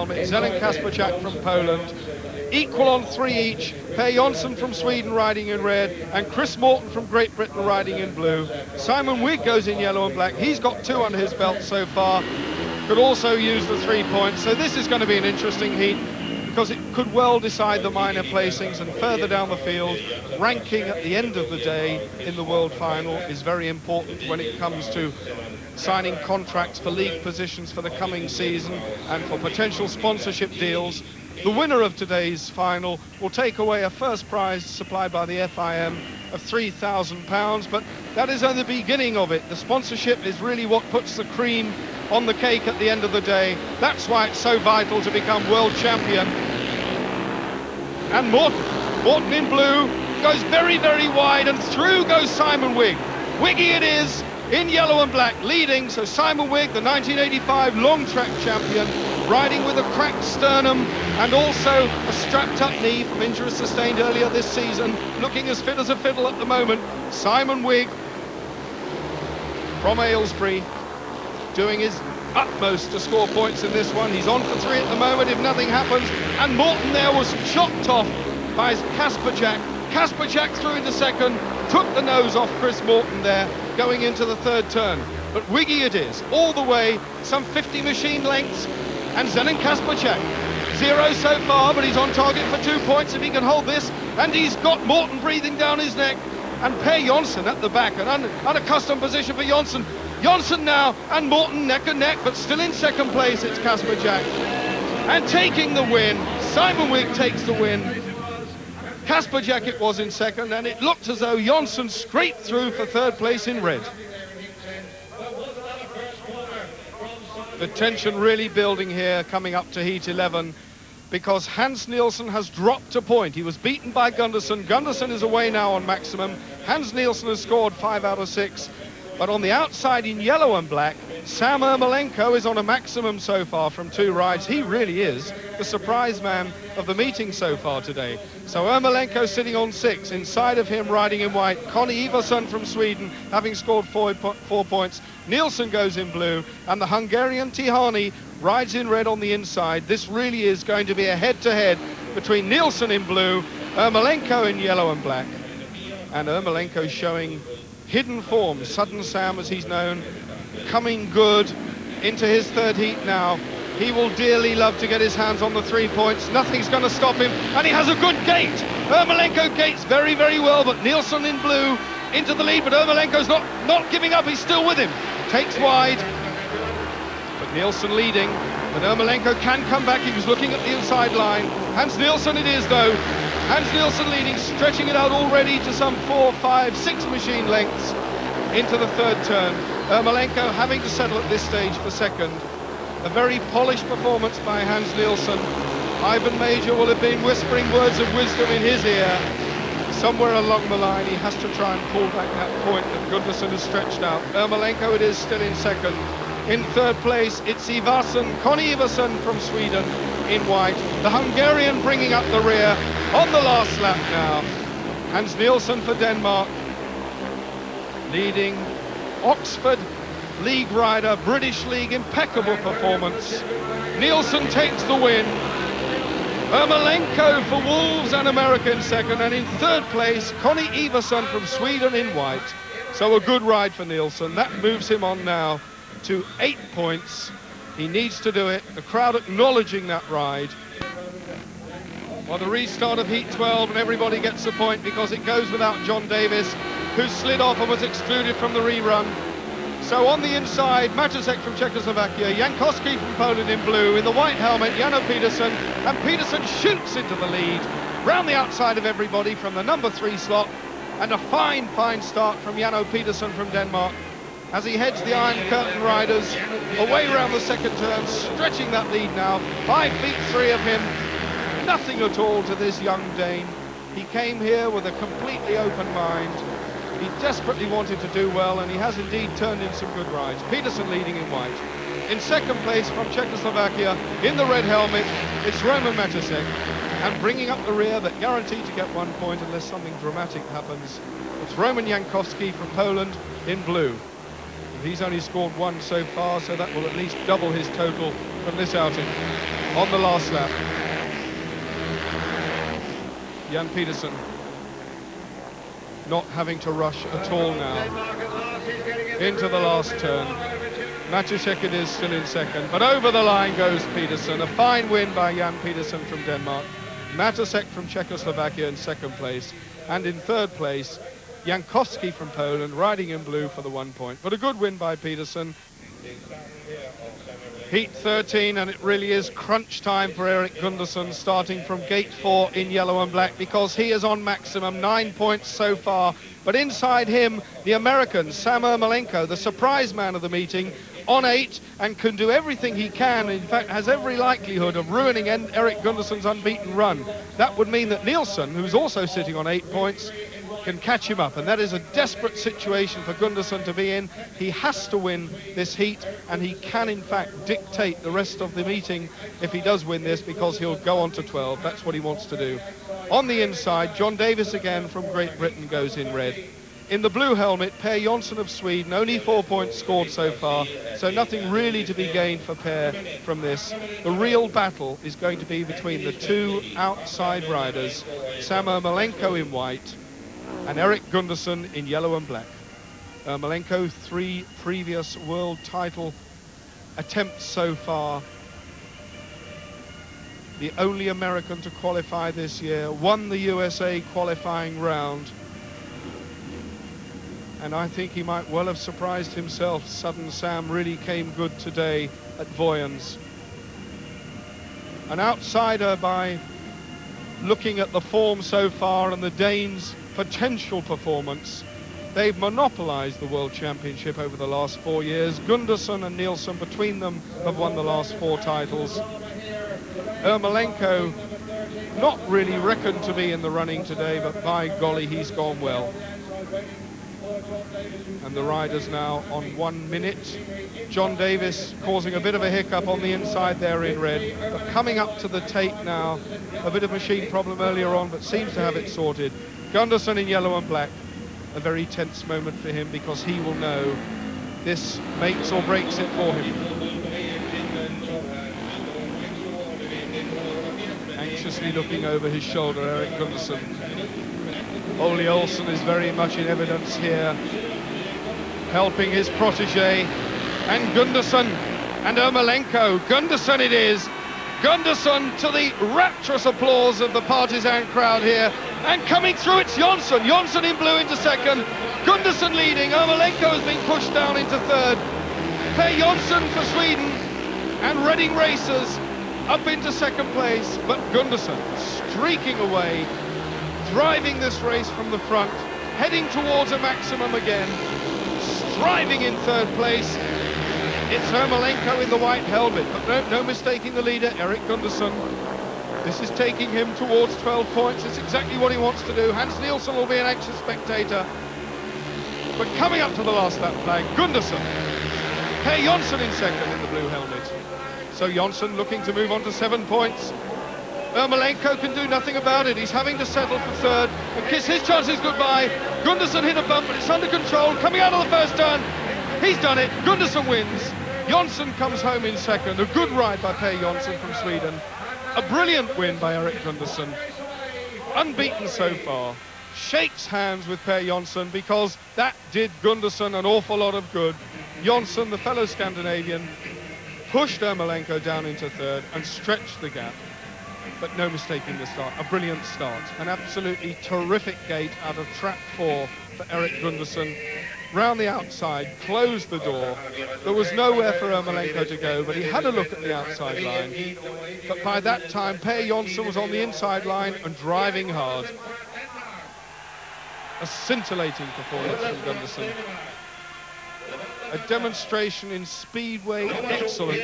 Zelen Kasperczak from Poland, equal on 3 each, Per Jonsson from Sweden riding in red, and Chris Morton from Great Britain riding in blue. Simon Wigg goes in yellow and black. He's got 2 under his belt so far, could also use the 3 points. So this is going to be an interesting heat, because it could well decide the minor placings, and further down the field, ranking at the end of the day in the World Final is very important when it comes to signing contracts for league positions for the coming season and for potential sponsorship deals. The winner of today's final will take away a first prize supplied by the FIM of £3,000, but that is only the beginning of it. The sponsorship is really what puts the cream on the cake at the end of the day. That's why it's so vital to become world champion. And Morton in blue goes very, very wide, and through goes Simon Wigg. Wiggy it is, in yellow and black, leading. So Simon Wigg, the 1985 long track champion, riding with a cracked sternum and also a strapped up knee from injuries sustained earlier this season, looking as fit as a fiddle at the moment. Simon Wigg from Aylesbury, doing his utmost to score points in this one. He's on for 3 at the moment if nothing happens, and Morton there was chopped off by Kasperczak. Kasperczak through into second, took the nose off Chris Morton there, going into the 3rd turn. But Wiggy it is, all the way, some 50 machine lengths, and Zelen Kasperczak, 0 so far, but he's on target for 2 points if he can hold this, and he's got Morton breathing down his neck, and Per Jonsson at the back, an unaccustomed position for Jonsson. Jonsson now, and Morton neck and neck, but still in 2nd place, it's Kasperczak. And taking the win, Simon Wigg takes the win. Kasperczak it was in 2nd, and it looked as though Jonsson scraped through for 3rd place in red. The tension really building here coming up to heat 11, because Hans Nielsen has dropped a point. He was beaten by Gunderson. Gunderson is away now on maximum. Hans Nielsen has scored 5 out of 6. But on the outside in yellow and black, Sam Ermolenko is on a maximum so far from 2 rides. He really is the surprise man of the meeting so far today. So Ermolenko sitting on 6. Inside of him, riding in white, Conny Iversen from Sweden, having scored 4 points. Nielsen goes in blue, and the Hungarian Tihani rides in red on the inside. This really is going to be a head-to-head between Nielsen in blue, Ermolenko in yellow and black. And Ermolenko showing hidden form, Sudden Sam as he's known, coming good into his 3rd heat now. He will dearly love to get his hands on the 3 points. Nothing's going to stop him, and he has a good gate. Ermolenko gates very, very well, but Nielsen in blue into the lead, but Ermolenko's not giving up, he's still with him. Takes wide, but Nielsen leading, but Ermolenko can come back. He was looking at the inside line. Hans Nielsen it is though. Hans Nielsen leading, stretching it out already to some 4, 5, 6 machine lengths into the 3rd turn. Ermolenko having to settle at this stage for 2nd. A very polished performance by Hans Nielsen. Ivan Major will have been whispering words of wisdom in his ear. Somewhere along the line he has to try and pull back that point that Gunderson has stretched out. Ermolenko it is still in 2nd. In 3rd place it's Iversen, Conny Iversen from Sweden in white. The Hungarian bringing up the rear on the last lap now. Hans Nielsen for Denmark, leading Oxford League rider, British League, impeccable performance. Nielsen takes the win. Ermolenko for Wolves and America in 2nd, and in 3rd place, Conny Iversen from Sweden in white. So a good ride for Nielsen. That moves him on now to 8 points. He needs to do it. The crowd acknowledging that ride. Well, the restart of Heat 12, and everybody gets a point because it goes without John Davis, who slid off and was excluded from the rerun. So on the inside, Matusek from Czechoslovakia, Jankowski from Poland in blue, in the white helmet, Jano Pedersen, and Pedersen shoots into the lead, round the outside of everybody from the number 3 slot, and a fine, fine start from Jano Pedersen from Denmark, as he heads the Iron Curtain riders away around the 2nd turn, stretching that lead now, 5 feet 3 of him, nothing at all to this young Dane. He came here with a completely open mind. He desperately wanted to do well, and he has indeed turned in some good rides. Pedersen leading in white. In 2nd place from Czechoslovakia, in the red helmet, it's Roman Matusek. And bringing up the rear, but guaranteed to get 1 point unless something dramatic happens, it's Roman Jankowski from Poland in blue. He's only scored 1 so far, so that will at least double his total from this outing. on the last lap. Jan Pedersen not having to rush at all now into the last turn. Matuszek is still in second, but over the line goes Pedersen. A fine win by Jan Pedersen from Denmark. Matuszek from Czechoslovakia in second place, and in third place Jankowski from Poland, riding in blue for the 1 point. But a good win by Pedersen. Heat 13, and it really is crunch time for Erik Gundersen, starting from gate 4 in yellow and black, because he is on maximum, 9 points so far. But inside him, the American, Sam Ermolenko, the surprise man of the meeting, on 8, and can do everything he can. In fact, has every likelihood of ruining Erik Gundersen's unbeaten run. That would mean that Nielsen, who's also sitting on 8 points, can catch him up, and that is a desperate situation for Gundersen to be in. He has to win this heat, and he can in fact dictate the rest of the meeting if he does win this, because he'll go on to 12. That's what he wants to do. On the inside, John Davis again from Great Britain goes in red. In the blue helmet, Per Jonsson of Sweden, only 4 points scored so far, so nothing really to be gained for Per from this. The real battle is going to be between the two outside riders, Sam Ermolenko in white and Erik Gundersen in yellow and black. Ermolenko, 3 previous world title attempts so far. The only American to qualify this year, won the USA qualifying round. And I think he might well have surprised himself. Sudden Sam really came good today at Vojens. An outsider by looking at the form so far and the Danes' potential performance. They've monopolized the World Championship over the last 4 years. Gundersen and Nielsen, between them, have won the last 4 titles. Ermolenko, not really reckoned to be in the running today, but by golly, he's gone well. And the riders now on 1 minute. John Davis causing a bit of a hiccup on the inside there in red, but coming up to the tape now. A bit of machine problem earlier on, but seems to have it sorted. Gundersen in yellow and black. A very tense moment for him, because he will know this makes or breaks it for him. Anxiously looking over his shoulder, Erik Gundersen. Ole Olsen is very much in evidence here, helping his protege. And Gundersen and Ermolenko. Gundersen it is. Gundersen, to the rapturous applause of the partisan crowd here. And coming through, it's Jonsson. Jonsson in blue into second. Gundersen leading. Ermolenko has been pushed down into third. Per Jonsson for Sweden and Reading Racers up into second place. But Gundersen streaking away, driving this race from the front, heading towards a maximum again, striving in third place. It's Ermolenko in the white helmet, but no mistaking the leader, Erik Gundersen. This is taking him towards 12 points. It's exactly what he wants to do. Hans Nielsen will be an anxious spectator. But coming up to the last lap flag, Gundersen. Per Jonsson in second in the blue helmet. So Jonsson looking to move on to 7 points. Ermolenko can do nothing about it. He's having to settle for third and kiss his chances goodbye. Gundersen hit a bump, but it's under control. Coming out of the first turn. He's done it. Gundersen wins. Jonsson comes home in second. A good ride by Per Jonsson from Sweden. A brilliant win by Erik Gundersen. Unbeaten so far. Shakes hands with Per Jonsson, because that did Gundersen an awful lot of good. Jonsson, the fellow Scandinavian, pushed Ermolenko down into third and stretched the gap. But no mistaking the start. A brilliant start. An absolutely terrific gate out of trap 4 for Erik Gundersen. Round the outside, closed the door. There was nowhere for Ermolenko to go, but he had a look at the outside line. But by that time, Per Jonsson was on the inside line and driving hard. A scintillating performance from Gundersen. A demonstration in speedway excellence.